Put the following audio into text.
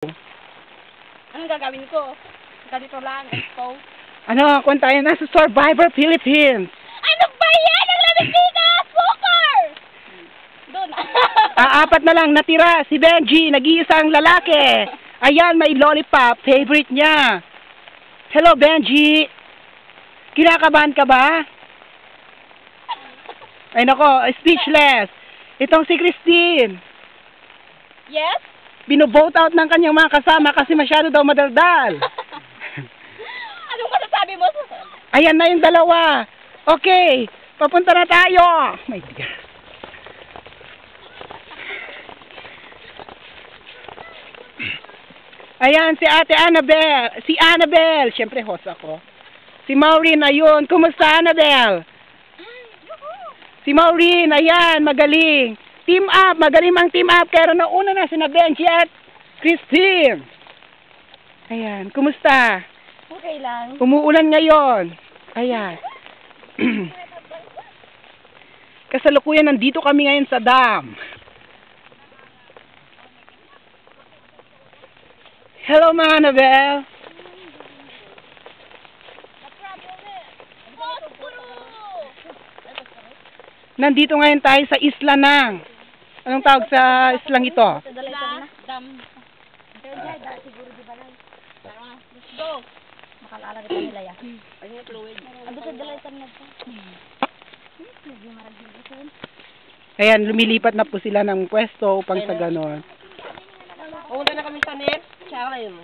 Anong gagawin ko? Ganito lang, ito. Ano, kung tayo na sa Survivor Philippines. Ano ba yan? Ang lamig dito! Soccer! Doon. Apat na lang natira. Si Benji, nag-iisang lalaki. Ayan, may lollipop. Favorite niya. Hello, Benji. Kinakabahan ka ba? Ay nako, speechless. Itong si Christine. Yes? Bino-vote out ng kanyang mga kasama kasi masyado daw madaldal. Anong masasabi mo? Ayan na yung dalawa. Okay, papunta na tayo. My God. Ayan, si Ate Annabel. Si Annabel. Siyempre, host ako. Si Maureen, ayun. Kumusta, Annabel? Si Maureen, ayan, magaling. Team up, magaling ang team up. Pero nauna na sina Benji at Christine. Ayan, kumusta? Okay lang. Umuulan ngayon. Ayan. Kasalukuyan, nandito kami ngayon sa dam. Hello, mga Annabel. Nandito ngayon tayo sa isla ng... Anong tawag sa islang ito? Dam. Siguro di ba lang? Let's go. Makalala kita nila yan. Ayun yung fluid. Ando sa dalaitan na po. Ayan, lumilipat na po sila ng pwesto upang sa ganon. Pumunta na kami sa net. Tsaka yun.